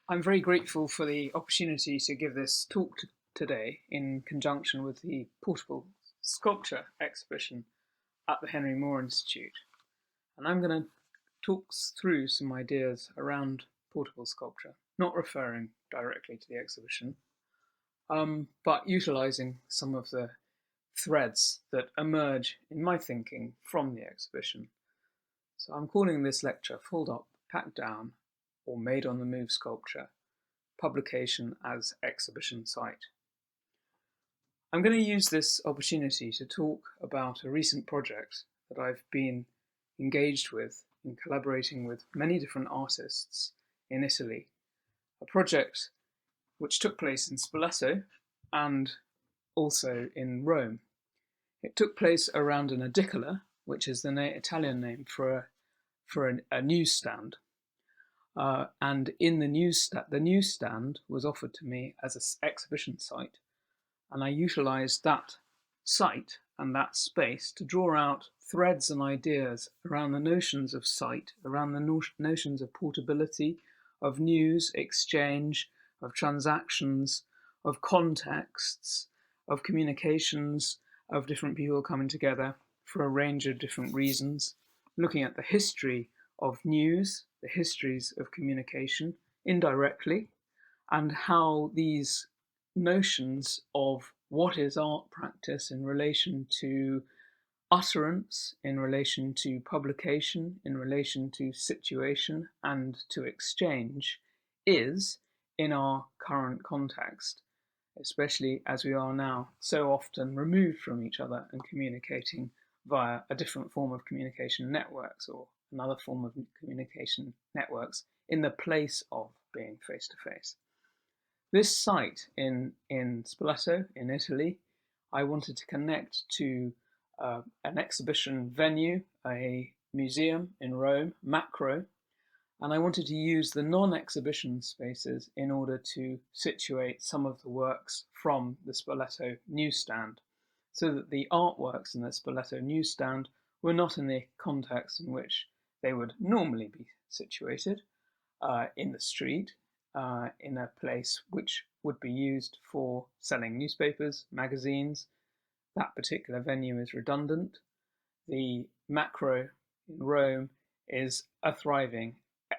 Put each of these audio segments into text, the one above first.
I'm very grateful for the opportunity to give this talk today in conjunction with the Portable Sculpture exhibition at the Henry Moore Institute. And I'm going to talk through some ideas around portable sculpture, not referring directly to the exhibition, but utilizing some of the threads that emerge in my thinking from the exhibition. So I'm calling this lecture Fold Up, Packed Down, or Made on the Move Sculpture, Publication as Exhibition Site. I'm going to use this opportunity to talk about a recent project that I've been engaged with in collaborating with many different artists in Italy, a project which took place in Spoleto and also in Rome. It took place around an edicola, which is the Italian name for a newsstand. And in the newsstand was offered to me as an exhibition site, and I utilised that site and that space to draw out threads and ideas around the notions of site, around the notions of portability, of news exchange, of transactions, of contexts, of communications, of different people coming together for a range of different reasons, looking at the history of news, the histories of communication indirectly, and how these notions of what is art practice in relation to utterance, in relation to publication, in relation to situation and to exchange is in our current context, especially as we are now so often removed from each other and communicating via a different form of communication networks or another form of communication networks in the place of being face-to-face. This site in Spoleto, in Italy, I wanted to connect to an exhibition venue, a museum in Rome, Macro, and I wanted to use the non-exhibition spaces in order to situate some of the works from the Spoleto newsstand, so that the artworks in the Spoleto newsstand were not in the context in which they would normally be situated, in the street, in a place which would be used for selling newspapers, magazines. That particular venue is redundant. The Macro in Rome is a thriving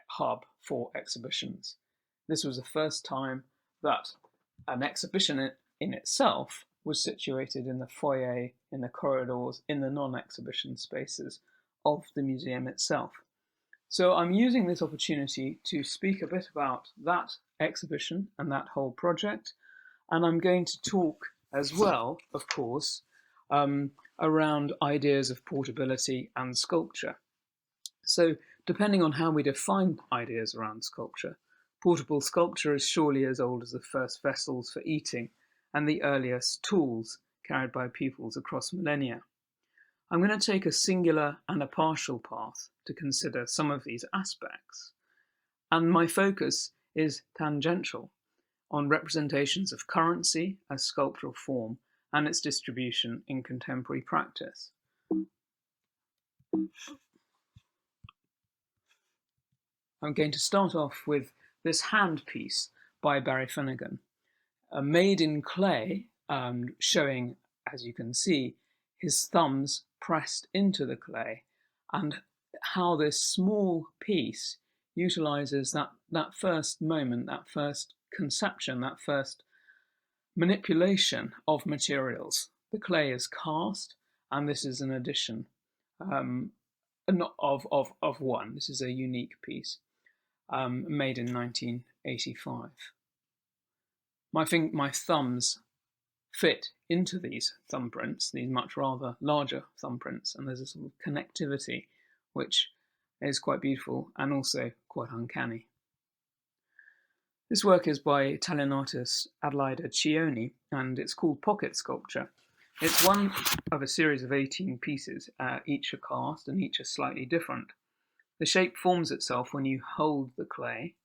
hub for exhibitions. This was the first time that an exhibition in itself was situated in the foyer, in the corridors, in the non-exhibition spaces of the museum itself. So I'm using this opportunity to speak a bit about that exhibition and that whole project, and I'm going to talk as well, of course, around ideas of portability and sculpture. So depending on how we define ideas around sculpture, portable sculpture is surely as old as the first vessels for eating and the earliest tools carried by peoples across millennia. I'm going to take a singular and a partial path to consider some of these aspects, and my focus is tangential on representations of currency as sculptural form and its distribution in contemporary practice. I'm going to start off with this handpiece by Barry Finnegan, made in clay, showing, as you can see, his thumbs pressed into the clay, and how this small piece utilizes that first moment, that first conception, that first manipulation of materials. The clay is cast, and this is an addition of one. This is a unique piece, made in 1985. My thumbs fit into these thumbprints, these much rather larger thumbprints, and there's a sort of connectivity which is quite beautiful and also quite uncanny. This work is by Italian artist Adelaide Cioni, and it's called Pocket Sculpture. It's one of a series of 18 pieces, each a cast and each are slightly different. The shape forms itself when you hold the clay,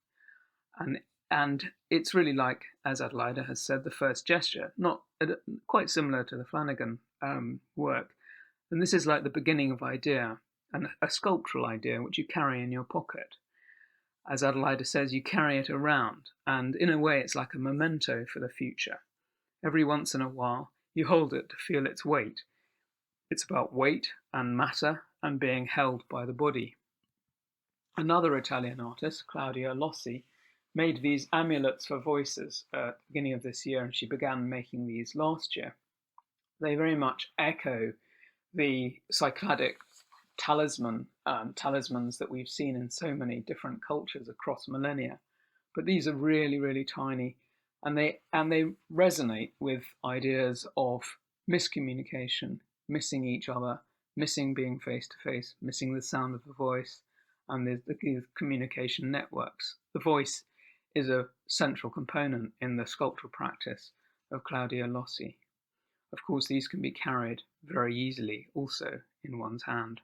and it's really like, as Adelaide has said, the first gesture, not quite similar to the Flanagan work. And this is like the beginning of idea, and a sculptural idea which you carry in your pocket. as Adelaide says, you carry it around, and in a way it's like a memento for the future. Every once in a while, you hold it to feel its weight. It's about weight and matter and being held by the body. Another Italian artist, Claudia Lossy, made these amulets for voices at the beginning of this year, and she began making these last year. They very much echo the Cycladic talismans that we've seen in so many different cultures across millennia. But these are really, really tiny, and they resonate with ideas of miscommunication, missing each other, missing being face to face, missing the sound of the voice, and the communication networks. The voice is a central component in the sculptural practice of Claudia Lossy. Of course, these can be carried very easily also in one's hand.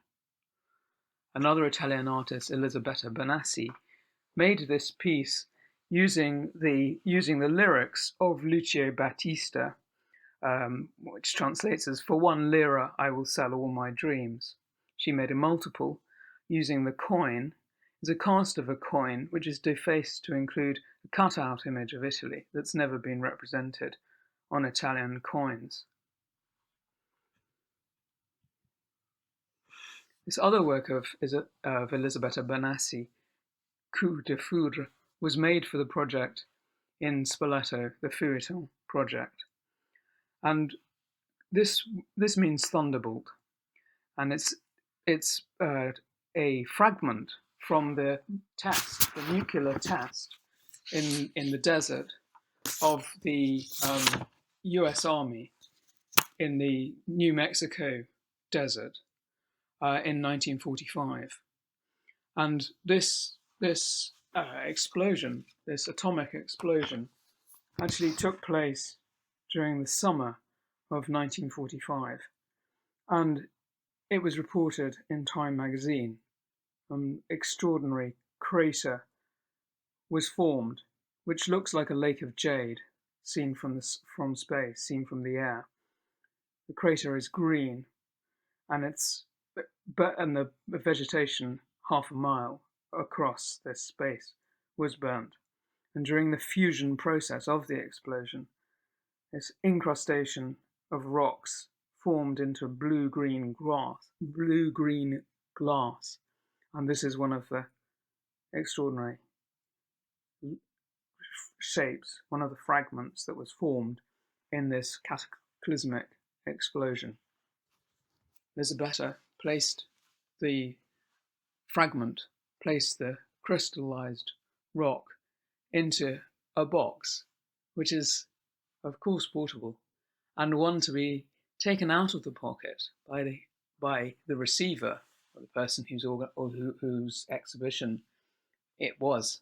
Another Italian artist, Elisabetta Benassi, made this piece using the lyrics of Lucio Battista, which translates as, "For 1 lira I will sell all my dreams." She made a multiple using the coin. It's a cast of a coin which is defaced to include a cut-out image of Italy that's never been represented on Italian coins. This other work of Elisabetta Benassi, Coup de Foudre, was made for the project in Spoleto, the Feuilleton project. And this means thunderbolt, and it's a fragment from the nuclear test in the desert of the US Army in the New Mexico desert in 1945. And this explosion, this atomic explosion, actually took place during the summer of 1945. And it was reported in Time magazine. An extraordinary crater was formed, which looks like a lake of jade, seen from space, seen from the air. The crater is green, and the vegetation half a mile across this space was burnt. And during the fusion process of the explosion, this incrustation of rocks formed into blue-green glass. And this is one of the extraordinary shapes, one of the fragments that was formed in this cataclysmic explosion. Elisabetta placed the crystallized rock into a box, which is, of course, portable, and one to be taken out of the pocket by the receiver, or the person whose exhibition it was.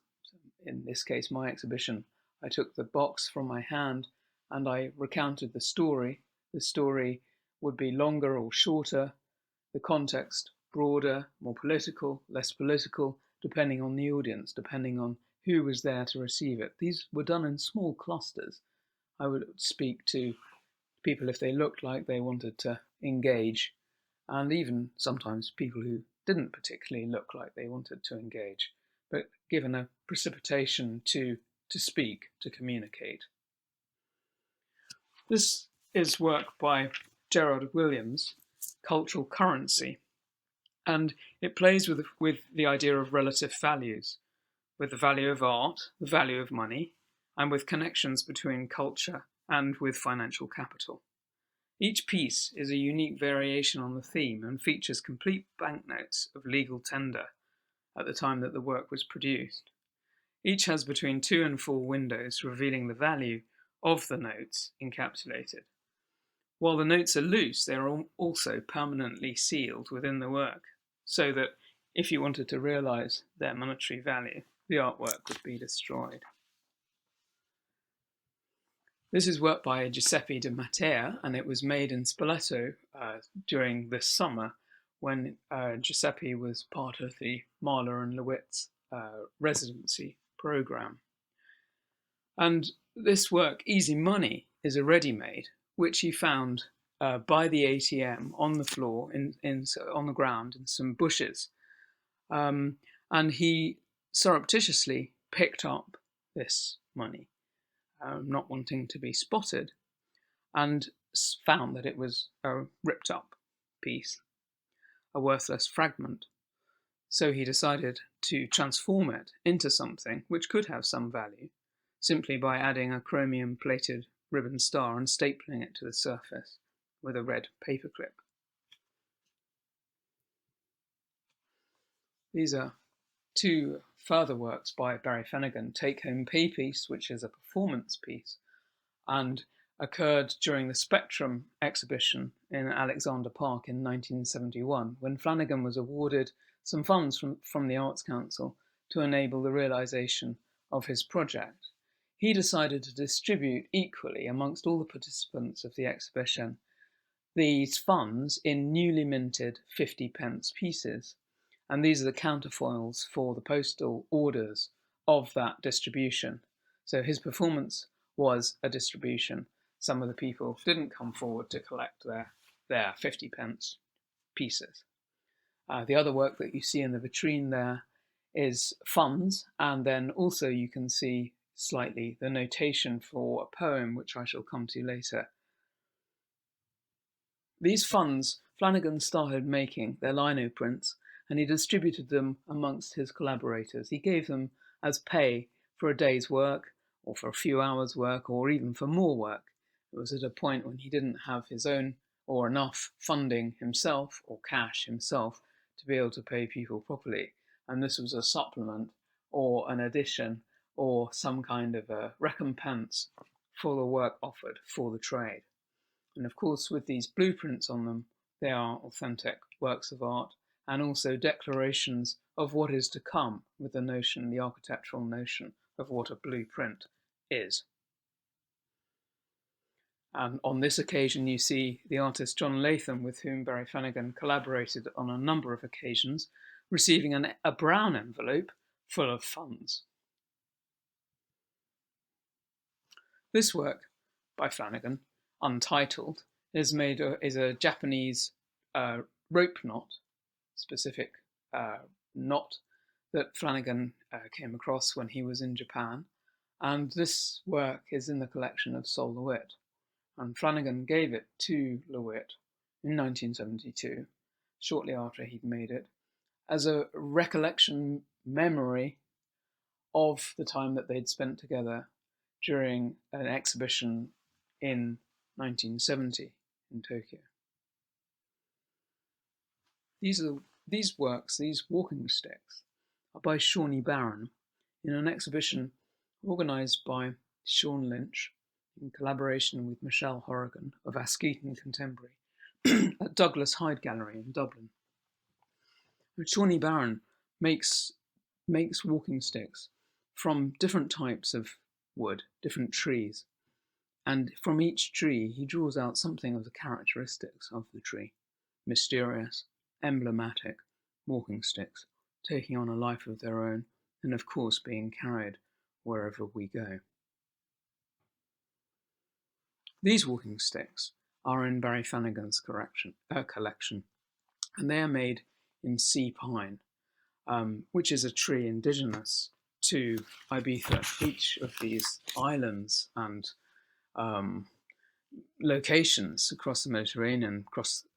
In this case, my exhibition. I took the box from my hand and I recounted the story. The story would be longer or shorter, the context broader, more political, less political, depending on the audience, depending on who was there to receive it. These were done in small clusters. I would speak to people if they looked like they wanted to engage, and even sometimes people who didn't particularly look like they wanted to engage, but given a precipitation to speak, to communicate. This is work by Gerard Williams, Cultural Currency, and it plays with the idea of relative values, with the value of art, the value of money, and with connections between culture and with financial capital. Each piece is a unique variation on the theme and features complete banknotes of legal tender at the time that the work was produced. Each has between 2 and 4 windows revealing the value of the notes encapsulated. While the notes are loose, they are also permanently sealed within the work, so that if you wanted to realise their monetary value, the artwork would be destroyed. This is work by Giuseppe de Mattea, and it was made in Spoleto during this summer when Giuseppe was part of the Mahler and Lewitt's residency program. And this work, Easy Money, is a ready-made, which he found by the ATM on the floor, on the ground, in some bushes. And he surreptitiously picked up this money, not wanting to be spotted, and found that it was a ripped up piece, a worthless fragment. So he decided to transform it into something which could have some value, simply by adding a chromium-plated ribbon star and stapling it to the surface with a red paperclip. These are two further works by Barry Finnegan, Take Home Pay Piece, which is a performance piece, and occurred during the Spectrum exhibition in Alexander Park in 1971, when Flanagan was awarded some funds from the Arts Council to enable the realisation of his project. He decided to distribute equally amongst all the participants of the exhibition these funds in newly minted 50p pieces, and these are the counterfoils for the postal orders of that distribution. So his performance was a distribution. Some of the people didn't come forward to collect their 50p pieces. The other work that you see in the vitrine there is funds, and then also you can see slightly the notation for a poem, which I shall come to later. These funds Flanagan started making their lino prints, and he distributed them amongst his collaborators. He gave them as pay for a day's work, or for a few hours' work, or even for more work. It was at a point when he didn't have his own or enough funding himself, or cash himself, to be able to pay people properly. And this was a supplement, or an addition, or some kind of a recompense for the work offered for the trade. And of course, with these blueprints on them, they are authentic works of art, and also declarations of what is to come, with the architectural notion of what a blueprint is. And on this occasion, you see the artist John Latham, with whom Barry Finnegan collaborated on a number of occasions, receiving a brown envelope full of funds. This work by Flanagan, Untitled, is a Japanese rope knot, specific knot that Flanagan came across when he was in Japan, and this work is in the collection of Sol LeWitt. And Flanagan gave it to LeWitt in 1972, shortly after he'd made it, as a recollection memory of the time that they'd spent together during an exhibition in 1970 in Tokyo. These works, these walking sticks, are by Shawnee Barron in an exhibition organised by Sean Lynch in collaboration with Michelle Horrigan of Askeaton Contemporary at Douglas Hyde Gallery in Dublin. Shawnee Barron makes walking sticks from different types of wood, different trees, and from each tree he draws out something of the characteristics of the tree: mysterious, emblematic walking sticks, taking on a life of their own, and of course being carried wherever we go. These walking sticks are in Barry Flanagan's collection, and they are made in sea pine, which is a tree indigenous to Ibiza. Each of these islands and locations across the Mediterranean,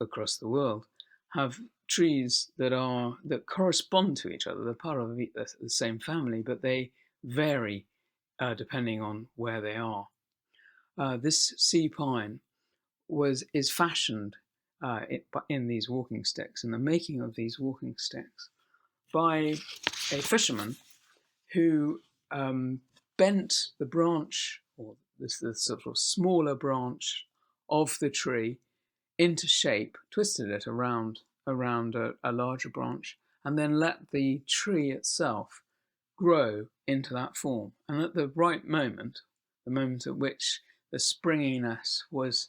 across the world, have trees that correspond to each other. They're part of the same family, but they vary depending on where they are. This sea pine is fashioned in these walking sticks, in the making of these walking sticks, by a fisherman who bent the branch, or the sort of smaller branch of the tree, into shape, twisted it around a larger branch, and then let the tree itself grow into that form. And at the right moment, the moment at which the springiness was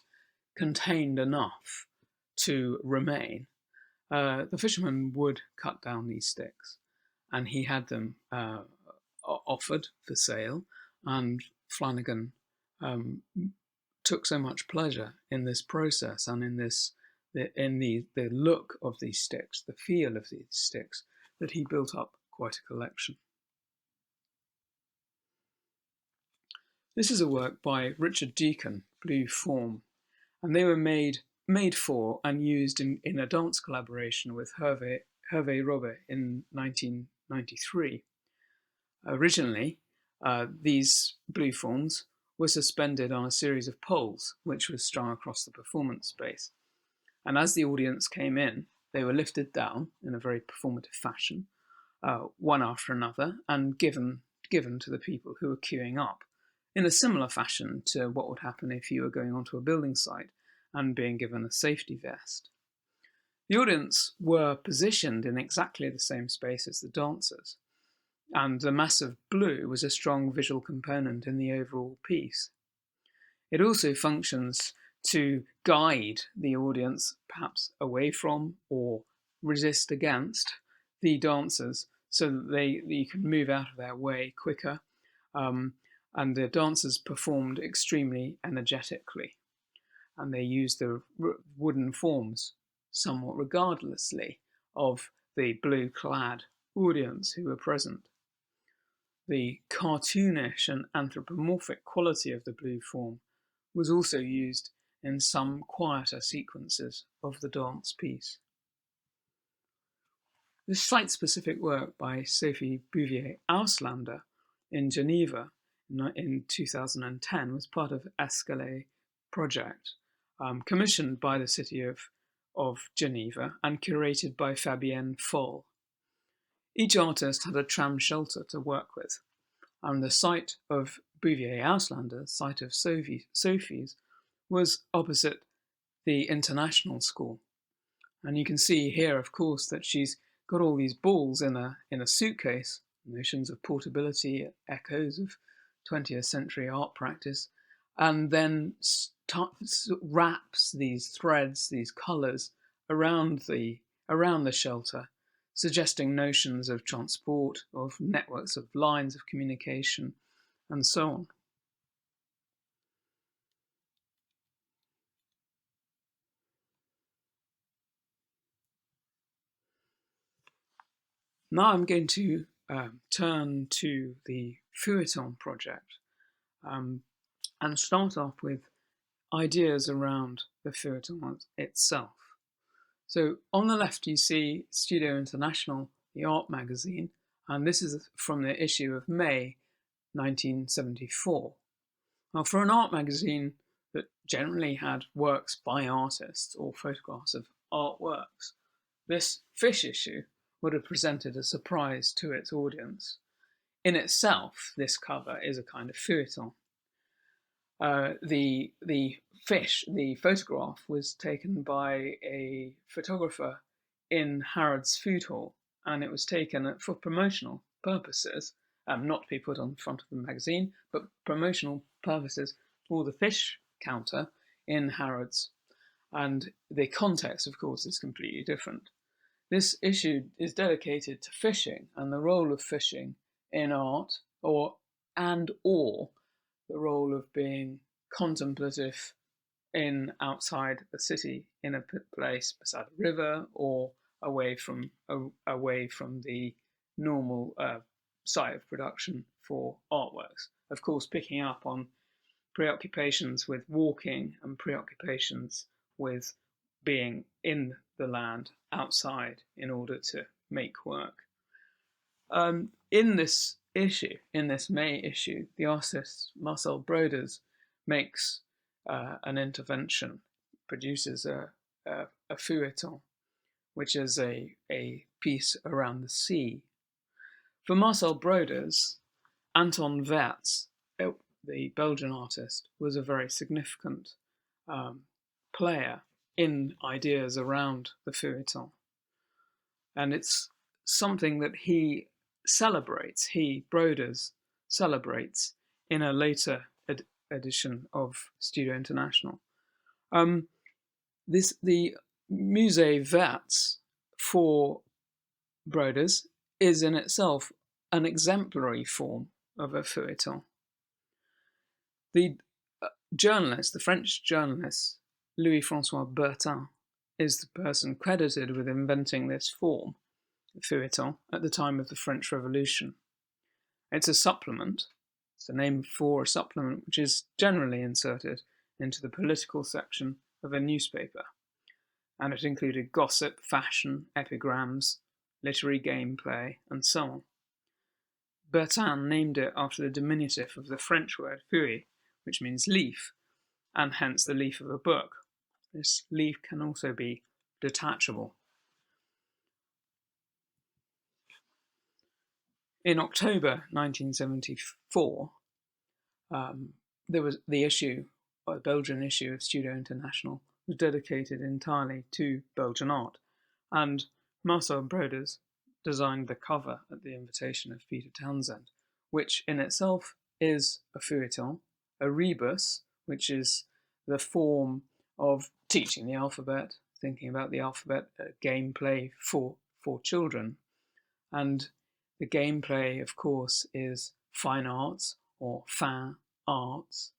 contained enough to remain, the fisherman would cut down these sticks, and he had them offered for sale, and Flanagan took so much pleasure in this process and in the look of these sticks, the feel of these sticks, that he built up quite a collection. This is a work by Richard Deacon, Blue Form, and they were made for and used in a dance collaboration with Hervé Robbe in 1993. Originally, these blue forms were suspended on a series of poles which were strung across the performance space. And as the audience came in, they were lifted down in a very performative fashion, one after another, and given to the people who were queuing up, in a similar fashion to what would happen if you were going onto a building site and being given a safety vest. The audience were positioned in exactly the same space as the dancers, and the massive blue was a strong visual component in the overall piece. It also functions to guide the audience perhaps away from or resist against the dancers so that you can move out of their way quicker, and the dancers performed extremely energetically, and they used the wooden forms somewhat regardlessly of the blue-clad audience who were present. The cartoonish and anthropomorphic quality of the blue form was also used in some quieter sequences of the dance piece. This site-specific work by Sophie Bouvier Auslander in Geneva in 2010 was part of Escalade project, commissioned by the city of Geneva and curated by Fabienne Foll. Each artist had a tram shelter to work with, and the site of Bouvier Auslander's site of Sophie's was opposite the International School. And you can see here, of course, that she's got all these balls in a suitcase, notions of portability, echoes of 20th century art practice, and then wraps these threads, these colours around the shelter, suggesting notions of transport, of networks of lines of communication, and so on. Now I'm going to turn to the feuilleton project and start off with ideas around the feuilleton itself. So on the left you see Studio International, the art magazine, and this is from the issue of May 1974. Now for an art magazine that generally had works by artists or photographs of artworks, this fish issue would have presented a surprise to its audience. In itself, this cover is a kind of feuilleton. The photograph was taken by a photographer in Harrods Food Hall, and it was taken for promotional purposes, not to be put on the front of the magazine, but promotional purposes for the fish counter in Harrods. And the context, of course, is completely different. This issue is dedicated to fishing and the role of fishing in art, or the role of being contemplative outside a city, in a place beside a river, or away from the normal site of production for artworks. Of course, picking up on preoccupations with walking and preoccupations with being in the land outside in order to make work. In this May issue, the artist Marcel Broders makes an intervention, produces a feuilleton, which is a piece around the sea. For Marcel Broders, Anton Wertz, the Belgian artist, was a very significant player in ideas around the feuilleton. And it's something that Broders celebrates in a later edition of Studio International. The Musée Wertz for Broders is in itself an exemplary form of a feuilleton. The French journalist, Louis-François Bertin, is the person credited with inventing this form, the feuilleton, at the time of the French Revolution. It's a supplement It's the name for a supplement which is generally inserted into the political section of a newspaper, and it included gossip, fashion, epigrams, literary gameplay, and so on. Bertin named it after the diminutive of the French word feuille, which means leaf, and hence the leaf of a book. This leaf can also be detachable. In October 1974, there was the issue, or the Belgian issue of Studio International, was dedicated entirely to Belgian art, and Marcel Broders designed the cover at the invitation of Peter Townsend, which in itself is a feuilleton, a rebus, which is the form of teaching the alphabet, thinking about the alphabet, a gameplay for children. And the gameplay, of course, is fine arts or fin arts,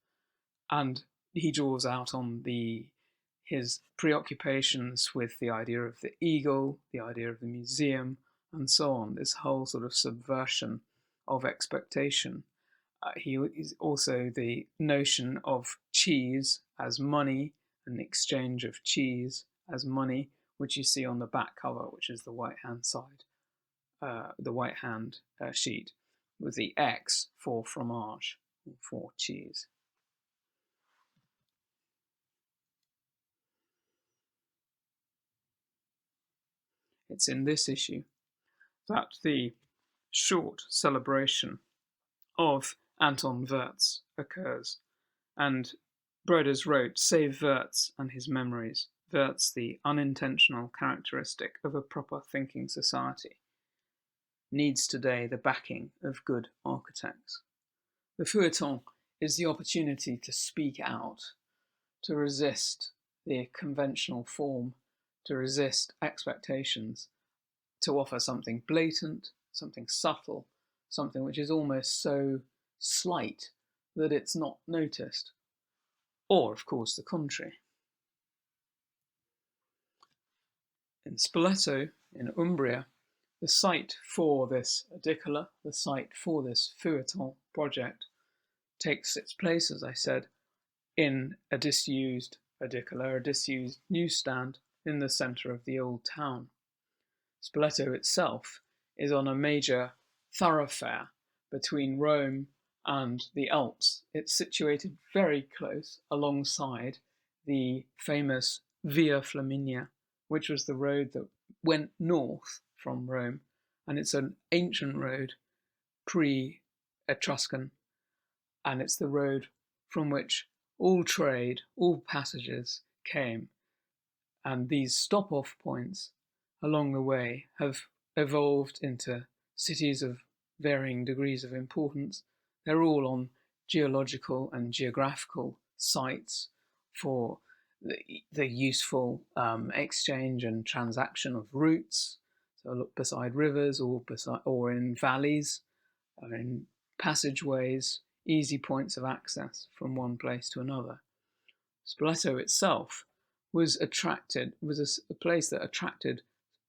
and he draws out on his preoccupations with the idea of the eagle, the idea of the museum, and so on, this whole sort of subversion of expectation. He is also the notion of cheese as money, an exchange of cheese as money, which you see on the back cover, which is the right-hand side, the right-hand sheet, with the X for fromage, for cheese. It's in this issue that the short celebration of Anton Wirtz occurs, and Broders wrote, "Save Wirtz and his memories, Wirtz the unintentional characteristic of a proper thinking society, needs today the backing of good architects." The feuilleton is the opportunity to speak out, to resist the conventional form, to resist expectations, to offer something blatant, something subtle, something which is almost so slight that it's not noticed. Or, of course, the contrary. In Spoleto, in Umbria, the site for this edicola, the site for this feuilleton project, takes its place, as I said, in a disused edicola, a disused newsstand in the centre of the old town. Spoleto itself is on a major thoroughfare between Rome and the Alps. It's situated very close alongside the famous Via Flaminia, which was the road that went north from Rome, and it's an ancient road, pre-Etruscan, and it's the road from which all trade, all passages came, and these stop-off points along the way have evolved into cities of varying degrees of importance. They're all on geological and geographical sites for the useful exchange and transaction of routes. So look beside rivers or in valleys, or in passageways, easy points of access from one place to another. Spoleto itself was a place that attracted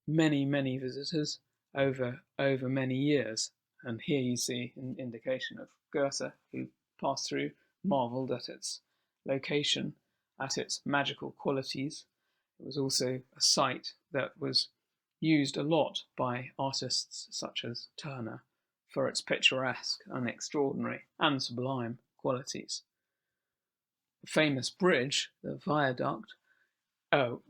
many visitors over many years. And here you see an indication of Goethe, who passed through, marvelled at its location, at its magical qualities. It was also a site that was used a lot by artists such as Turner for its picturesque and extraordinary and sublime qualities. The famous bridge, the viaduct,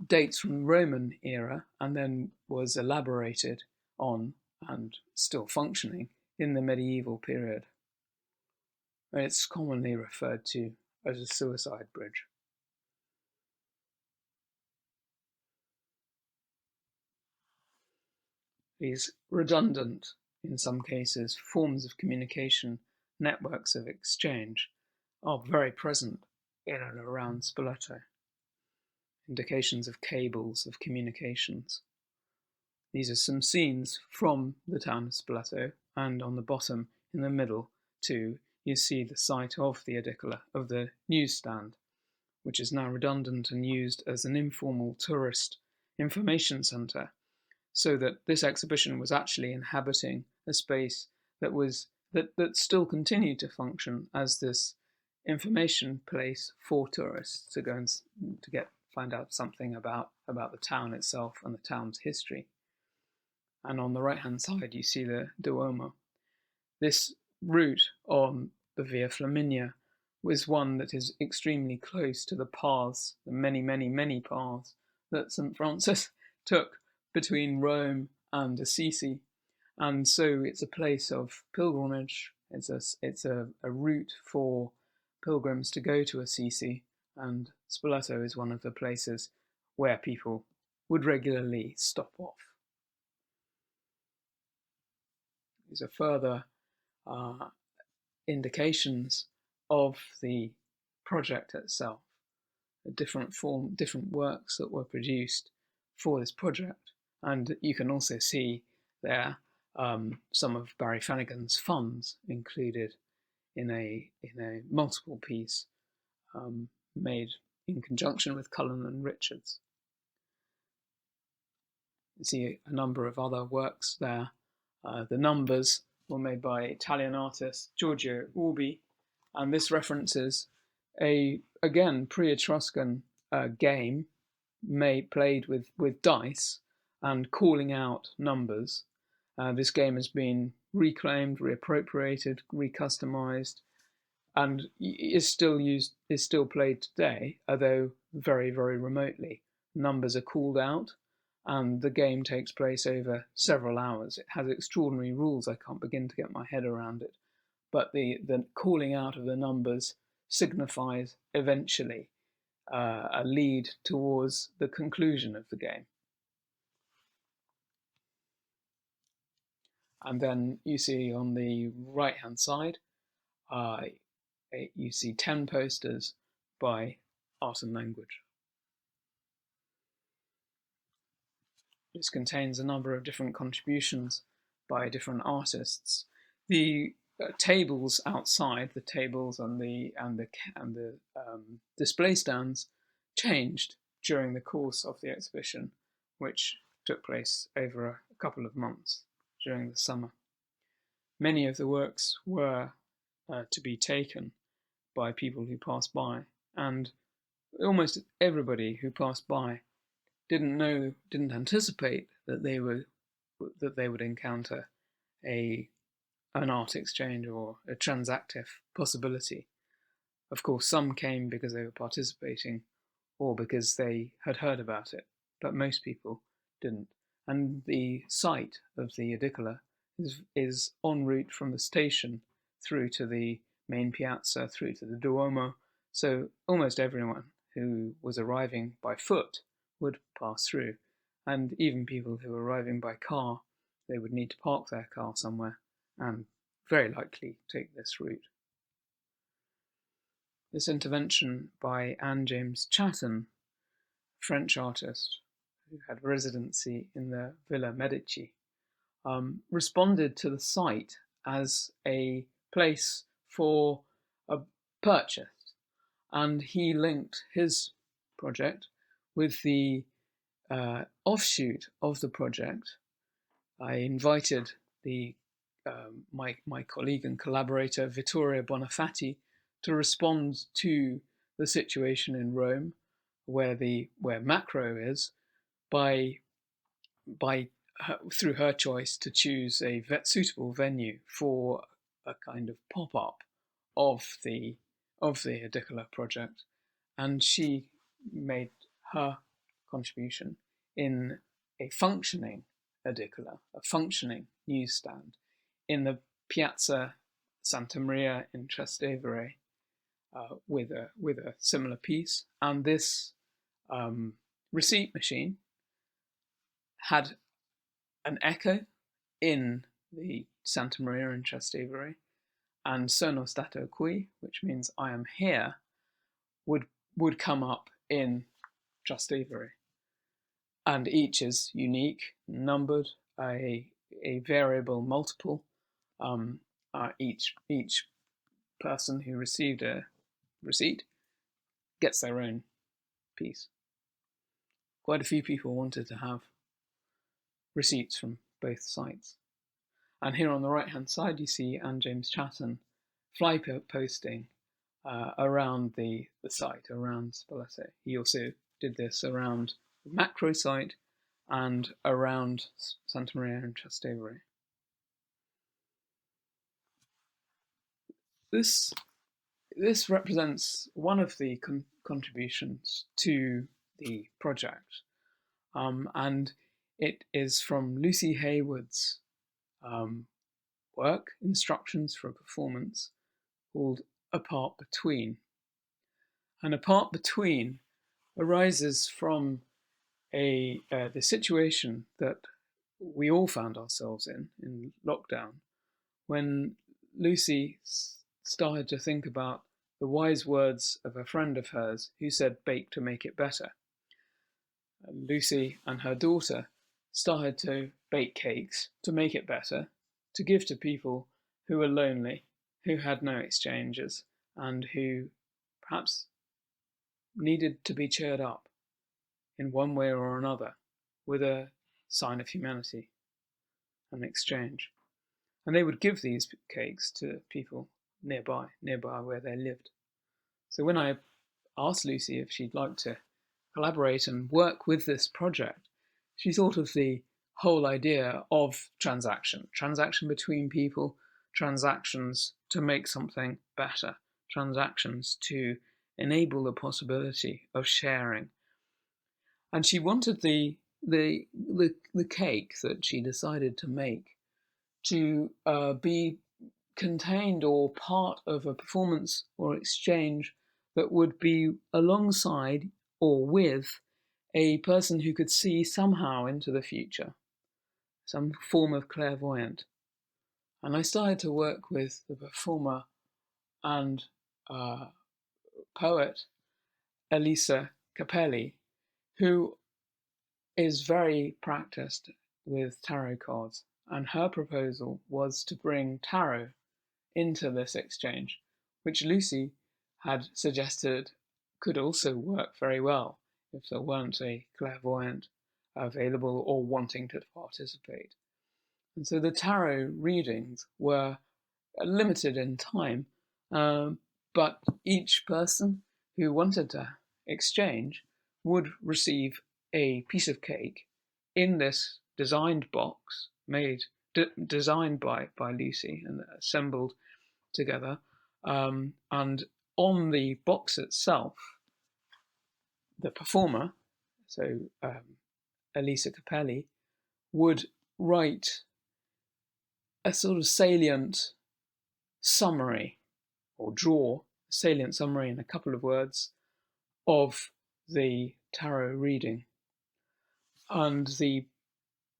dates from the Roman era and then was elaborated on and still functioning in the medieval period. It's commonly referred to as a suicide bridge. These redundant, in some cases, forms of communication, networks of exchange, are very present in and around Spoleto. Indications of cables of communications. These are some scenes from the town of Spoleto, and on the bottom, in the middle, too, you see the site of the edicola, of the newsstand, which is now redundant and used as an informal tourist information centre, so that this exhibition was actually inhabiting a space that was that still continue to function as this information place for tourists to go and to find out something about the town itself and the town's history. And on the right-hand side, you see the Duomo. This route on the Via Flaminia was one that is extremely close to the paths, the many, many, many paths that St. Francis took between Rome and Assisi. And so it's a place of pilgrimage. It's a route for pilgrims to go to Assisi, and Spoleto is one of the places where people would regularly stop off. These are further indications of the project itself, a different works that were produced for this project. And you can also see there some of Barry Finnegan's funds included in a multiple piece made in conjunction with Cullen and Richards. You see a number of other works there. The numbers were made by Italian artist Giorgio Urbi, and this references a, again, pre-Etruscan game played with dice and calling out numbers. This game has been reclaimed, reappropriated, recustomized, and is still played today, although very, very remotely. Numbers are called out, and the game takes place over several hours. It has extraordinary rules. I can't begin to get my head around it. But the calling out of the numbers signifies eventually a lead towards the conclusion of the game. And then you see on the right-hand side, you see 10 posters by Art and Language. This contains a number of different contributions by different artists. The tables outside, the tables and the display stands, changed during the course of the exhibition, which took place over a couple of months during the summer. Many of the works were to be taken by people who passed by, and almost everybody who passed by didn't anticipate that they would encounter an art exchange or a transactive possibility. Of course, some came because they were participating or because they had heard about it, but most people didn't. And the site of the edicola is en route from the station through to the main piazza, through to the Duomo, so almost everyone who was arriving by foot would pass through, and even people who were arriving by car, they would need to park their car somewhere and very likely take this route. This intervention by Anne James Chatton, French artist who had residency in the Villa Medici, responded to the site as a place for a purchase, and he linked his project with the offshoot of the project. I invited my colleague and collaborator Vittorio Bonafatti to respond to the situation in Rome, where Macro is, through her choice to choose a suitable venue for a kind of pop-up of the edicola project, and she made her contribution in a functioning edicola, a functioning newsstand in the Piazza Santa Maria in Trastevere, with a similar piece. And this receipt machine had an echo in the Santa Maria in Trastevere, and sono stato qui, which means I am here, would come up in Trastevere. And each is unique, numbered, a variable multiple. Each person who received a receipt gets their own piece. Quite a few people wanted to have receipts from both sites. And here on the right-hand side, you see Anne James Chatton fly posting around the site, around Spoleto. He also did this around the macro site and around Santa Maria in Trastevere. This represents one of the contributions to the project, and it is from Lucy Hayward's work, Instructions for a Performance, called A Part Between. And A Part Between arises from the situation that we all found ourselves in lockdown, when Lucy started to think about the wise words of a friend of hers who said, "Bake to make it better." Lucy and her daughter started to bake cakes to make it better, to give to people who were lonely, who had no exchanges, and who perhaps needed to be cheered up in one way or another with a sign of humanity, an exchange. And they would give these cakes to people nearby where they lived. So when I asked Lucy if she'd like to collaborate and work with this project, she thought of the whole idea of transaction between people, transactions to make something better, transactions to enable the possibility of sharing. And she wanted the cake that she decided to make to be contained or part of a performance or exchange that would be alongside or with a person who could see somehow into the future, some form of clairvoyant. And I started to work with the performer and poet Elisa Capelli, who is very practiced with tarot cards. And her proposal was to bring tarot into this exchange, which Lucy had suggested could also work very well if there weren't a clairvoyant available or wanting to participate. And so the tarot readings were limited in time, but each person who wanted to exchange would receive a piece of cake in this designed box, designed by Lucy and assembled together. And on the box itself, the performer, so Elisa Capelli, would write a sort of salient summary, or draw a salient summary in a couple of words of the tarot reading. And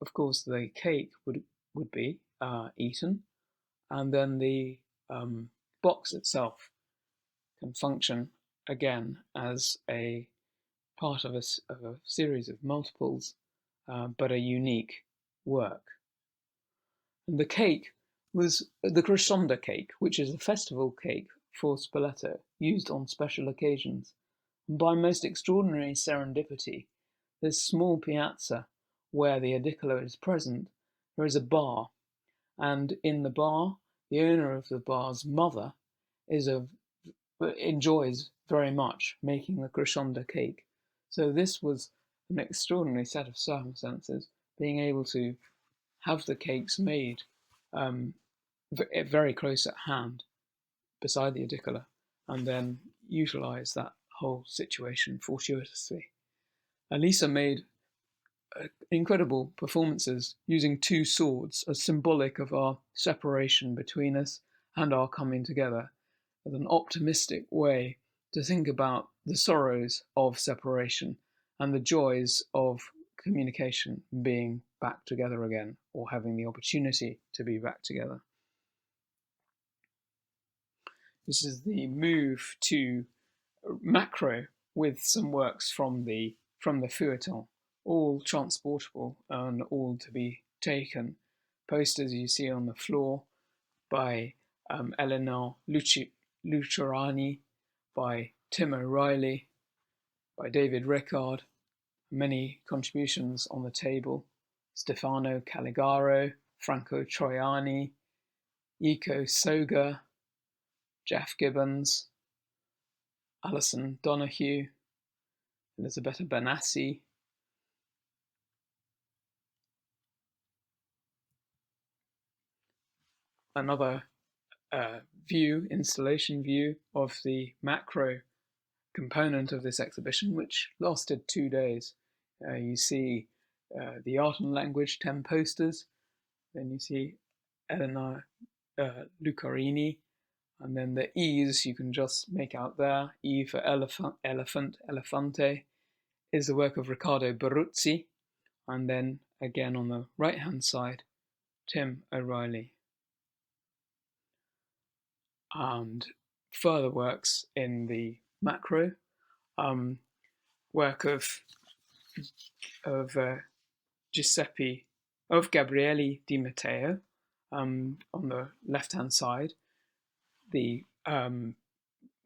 of course, the cake would be eaten, and then the box itself can function again as a part of a series of multiples, but a unique work. And the cake was the crescendo cake, which is a festival cake for Spoleto, used on special occasions. And by most extraordinary serendipity, this small piazza where the edicolo is present, there is a bar, and in the bar, the owner of the bar's mother enjoys very much making the crescendo cake. So this was an extraordinary set of circumstances, being able to have the cakes made very close at hand beside the edicola, and then utilize that whole situation fortuitously. Elisa made incredible performances using two swords as symbolic of our separation between us and our coming together, as an optimistic way to think about the sorrows of separation and the joys of communication, being back together again, or having the opportunity to be back together. This is the move to macro with some works from the feuilleton, all transportable and all to be taken. Posters you see on the floor by Eleanor Luciani, by Tim O'Reilly, by David Rickard, many contributions on the table, Stefano Caligaro, Franco Troiani, Yiko Soga, Jeff Gibbons, Alison Donoghue, Elisabetta Benassi, another installation view of the macro component of this exhibition, which lasted 2 days. You see the art and language 10 posters, then you see Elena Lucarini, and then the E's you can just make out there. E for elephant, elefante, is the work of Riccardo Baruzzi, and then again on the right hand side, Tim O'Reilly. And further works in the macro, work of Gabriele Di Matteo, on the left hand side, the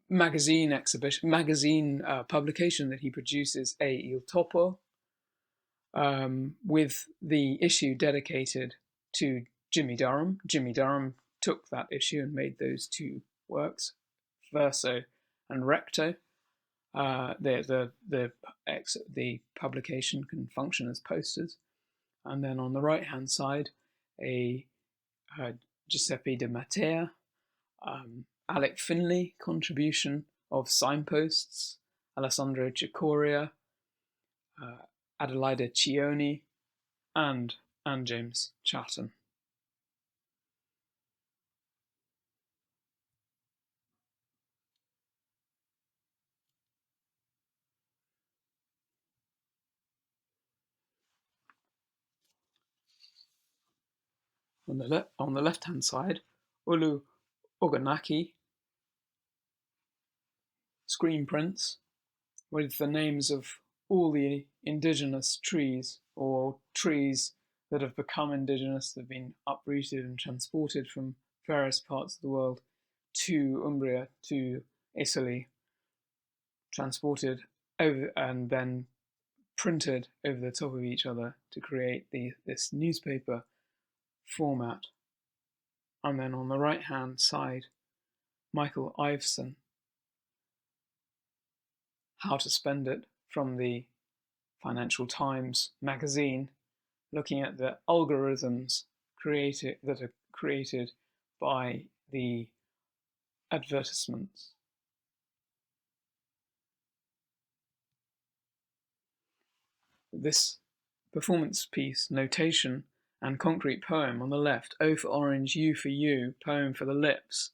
magazine publication that he produces, A Il Topo, with the issue dedicated to Jimmy Durham. Jimmy Durham took that issue and made those 2 works, Verso and Recto. The publication can function as posters. And then on the right hand side, a Giuseppe de Mattea, Alec Finley contribution of signposts, Alessandro Cicoria, Adelaide Cioni, and James Chatton. On the left-hand side, Olu Ogunaki screen prints with the names of all the indigenous trees, or trees that have become indigenous, that have been uprooted and transported from various parts of the world to Umbria, to Italy, transported over and then printed over the top of each other to create this newspaper format. And then on the right hand side, Michael Iveson, How to Spend It, from the Financial Times magazine, looking at the algorithms that are created by the advertisements. This performance piece, Notation and Concrete Poem on the left, O for Orange, U for You, Poem for the Lips,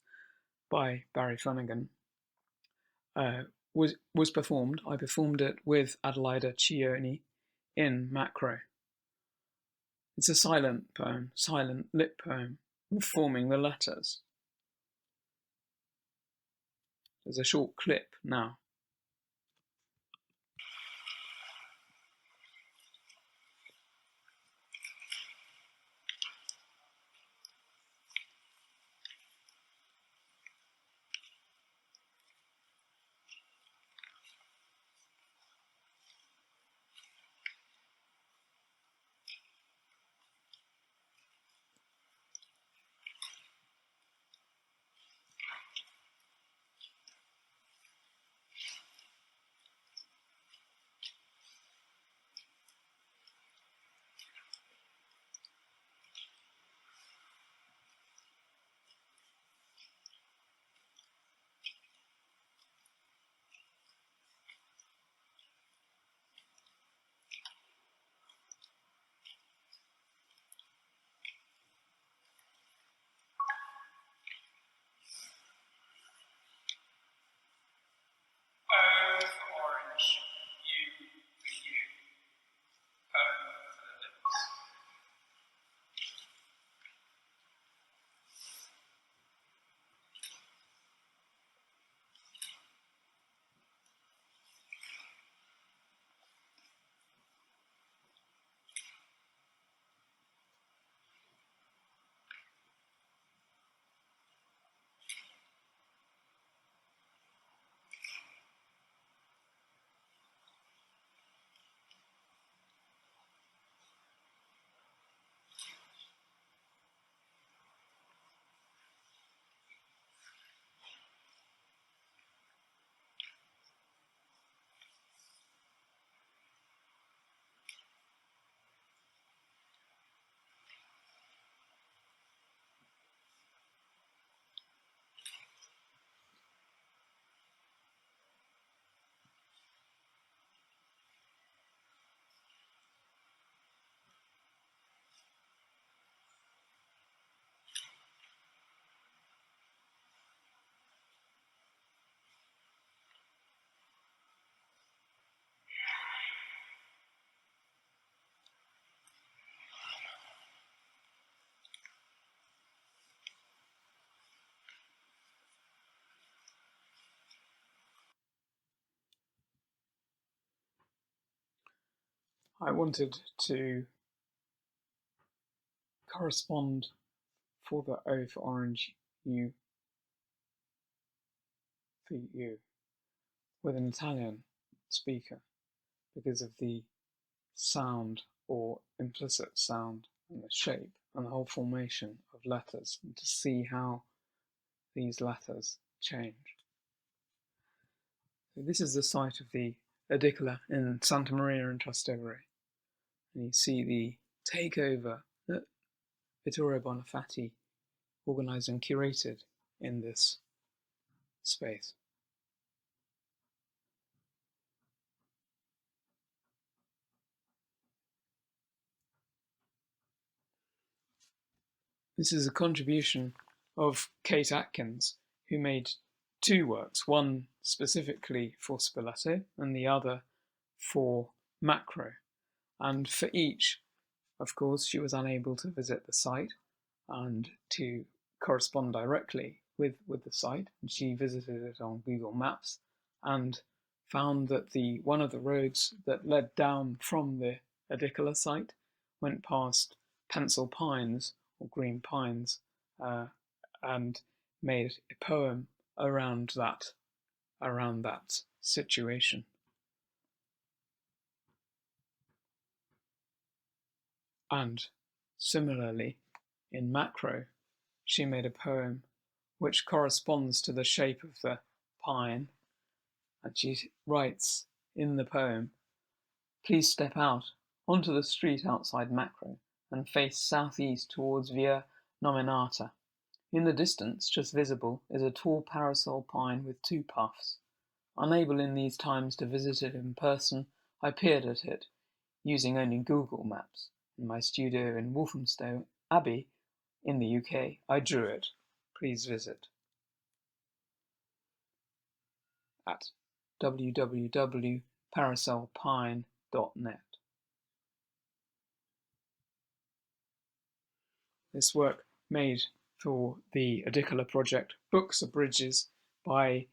by Barry Finnegan, was performed. I performed it with Adelaide Cioni in macro. It's a silent poem, silent lit poem, forming the letters. There's a short clip now. I wanted to correspond for the O for orange, U for you, with an Italian speaker because of the sound or implicit sound and the shape and the whole formation of letters, and to see how these letters change. So this is the site of the Edicola in Santa Maria in Trastevere, and you see the takeover that Vittorio Bonifatti organised and curated in this space. This is a contribution of Kate Atkins, who made two works, one specifically for Spoleto and the other for Macro. And for each, of course, she was unable to visit the site and to correspond directly with the site. And she visited it on Google Maps and found that one of the roads that led down from the Edicola site went past pencil pines or green pines, and made a poem around that situation. And similarly, in Macro, she made a poem which corresponds to the shape of the pine, and she writes in the poem, "Please step out onto the street outside Macro and face southeast towards Via Nominata. In the distance, just visible, is a tall parasol pine with two puffs. Unable in these times to visit it in person, I peered at it, using only Google Maps. In my studio in Walthamstow Abbey, in the UK, I drew it. Please visit at www.parasolpine.net. This work made for the Edicola project, Books of Bridges, by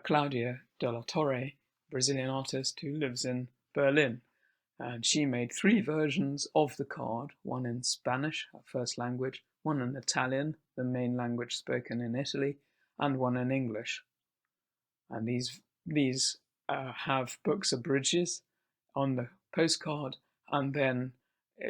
Claudia Lossy, Brazilian artist who lives in Berlin. And she made three versions of the card, one in Spanish, her first language, one in Italian, the main language spoken in Italy, and one in English. And these have Books of Bridges on the postcard, and then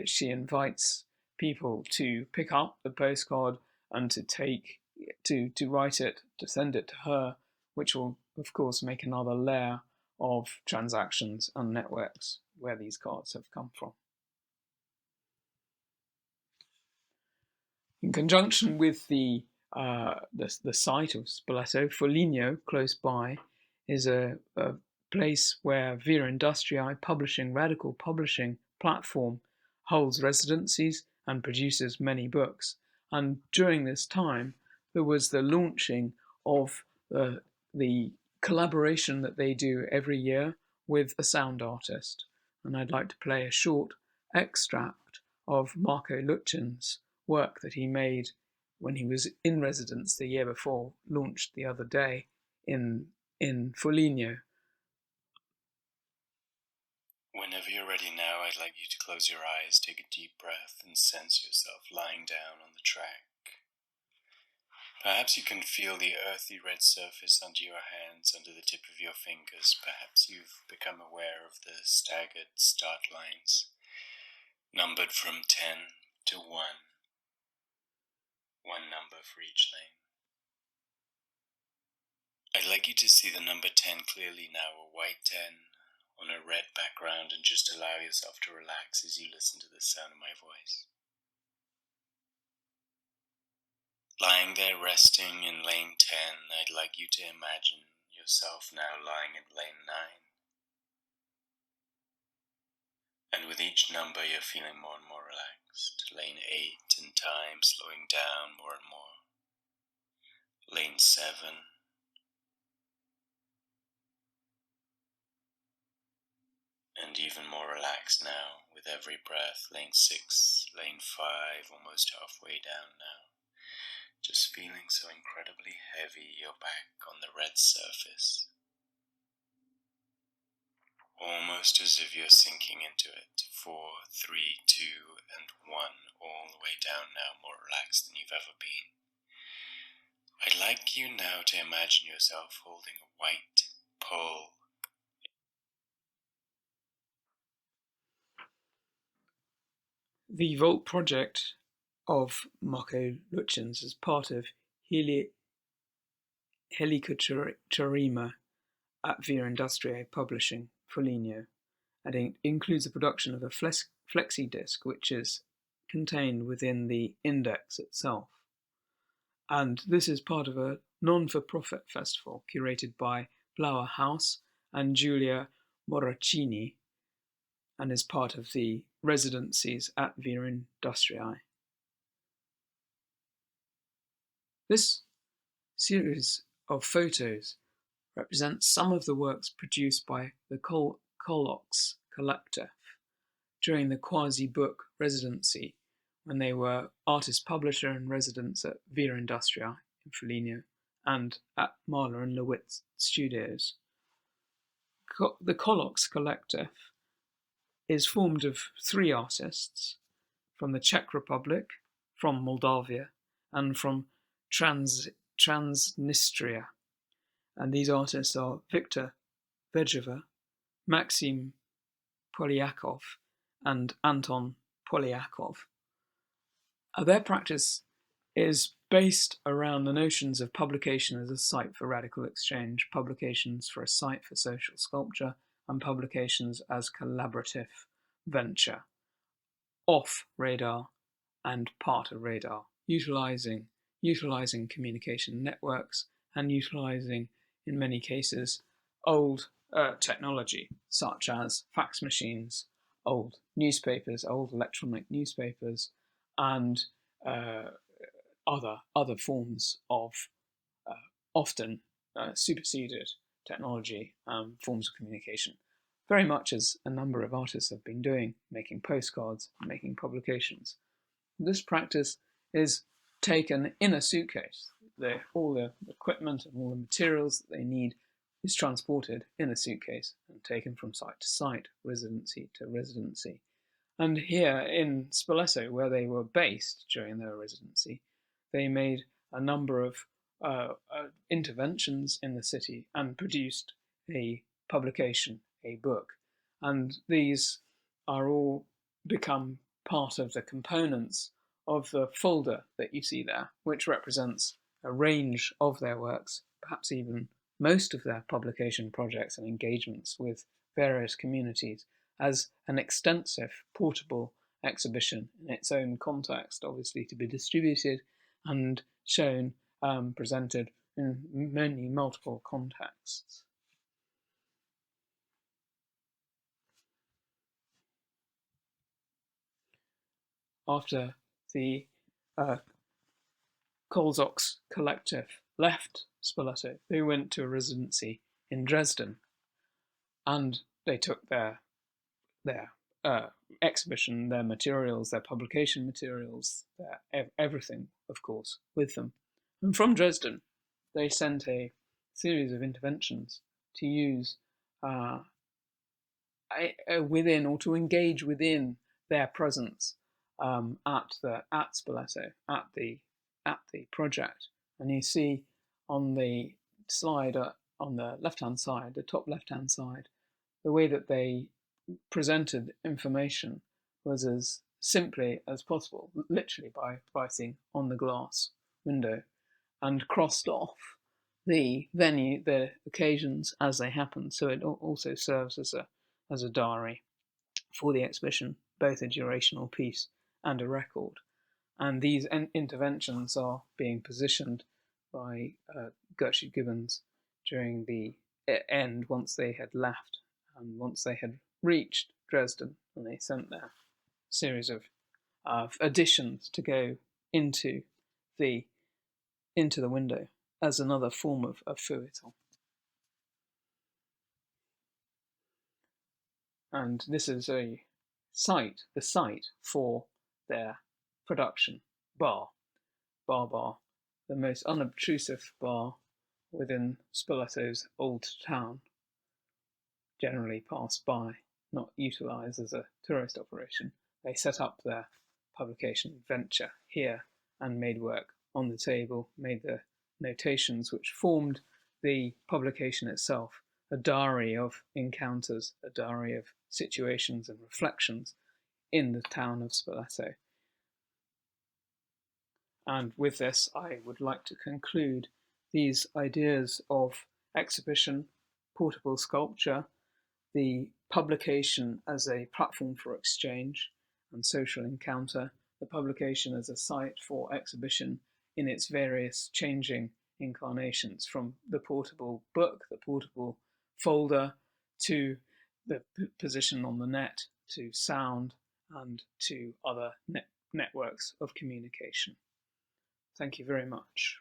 she invites people to pick up the postcard and to write it, to send it to her, which will, of course, make another layer of transactions and networks where these cards have come from. In conjunction with the site of Spoleto, Foligno, close by, is a place where Vera Industriae Publishing, radical publishing platform, holds residencies and produces many books. And during this time, there was the launching of the collaboration that they do every year with a sound artist. And I'd like to play a short extract of Marco Luccin's work that he made when he was in residence the year before, launched the other day in Foligno. Whenever you're ready now, I'd like you to close your eyes, take a deep breath, and sense yourself lying down on the track. Perhaps you can feel the earthy red surface under your hands, under the tip of your fingers. Perhaps you've become aware of the staggered start lines, numbered from 10 to 1. One number for each lane. I'd like you to see the number 10 clearly now, a white 10 on a red background, and just allow yourself to relax as you listen to the sound of my voice. Lying there resting in lane 10, I'd like you to imagine yourself now lying in lane 9. And with each number you're feeling more and more relaxed. Lane 8 in time, slowing down more and more. Lane 7. And even more relaxed now with every breath. Lane 6, lane 5, almost halfway down now. Just feeling so incredibly heavy, you're back on the red surface. almost as if you're sinking into it. 4, 3, 2, and 1, all the way down now, more relaxed than you've ever been. I'd like you now to imagine yourself holding a white pole. The Vault project of Marco Luccins is part of Helicocharima at Via Industriae Publishing, Foligno, and it includes the production of a flexi disc which is contained within the index itself. And this is part of a non-for-profit festival curated by Flower House and Giulia Moracchini, and is part of the residencies at Via Industriae. This series of photos represents some of the works produced by the Colox Collective during the quasi-book residency when they were artist publisher and residents at Via Industriae in Foligno and at Mahler and Lewitt Studios. The Colox Collective is formed of 3 artists from the Czech Republic, from Moldavia, and from Transnistria. And these artists are Viktor Vejeva, Maxim Polyakov, and Anton Polyakov. Their practice is based around the notions of publication as a site for radical exchange, publications for a site for social sculpture, and publications as collaborative venture, off radar and part of radar, utilizing communication networks and utilizing, in many cases, old technology, such as fax machines, old newspapers, old electronic newspapers, and other forms of often superseded technology, forms of communication, very much as a number of artists have been doing, making postcards, making publications. This practice is taken in a suitcase. All the equipment and all the materials that they need is transported in a suitcase and taken from site to site, residency to residency. And here in Spoleto, where they were based during their residency, they made a number of interventions in the city and produced a publication, a book. And these are all become part of the components of the folder that you see there, which represents a range of their works, perhaps even most of their publication projects and engagements with various communities, as an extensive portable exhibition in its own context, obviously to be distributed and shown, presented in many multiple contexts. After the Kolzox Collective left Spoleto, they went to a residency in Dresden, and they took their exhibition, their materials, their publication materials, everything, of course, with them. And from Dresden, they sent a series of interventions to use within, or to engage within, their presence at Spoleto, at the project. And you see on the slide on the left-hand side, the top left-hand side, the way that they presented information was as simply as possible, literally by writing on the glass window, and crossed off the venue, the occasions as they happened. So it also serves as a diary for the exhibition, both a durational piece and a record. And these interventions are being positioned by Gertrude Gibbons during the end, once they had left and once they had reached Dresden, and they sent their series of additions to go into the window as another form of feuilleton. And this is the site for their production bar, the most unobtrusive bar within Spoleto's old town. generally pass by, not utilised as a tourist operation. They set up their publication venture here and made work on the table, made the notations which formed the publication itself, a diary of encounters, a diary of situations and reflections in the town of Spoleto. And with this, I would like to conclude these ideas of exhibition, portable sculpture, the publication as a platform for exchange and social encounter, the publication as a site for exhibition in its various changing incarnations, from the portable book, the portable folder, to the position on the net, to sound, and to other networks of communication. Thank you very much.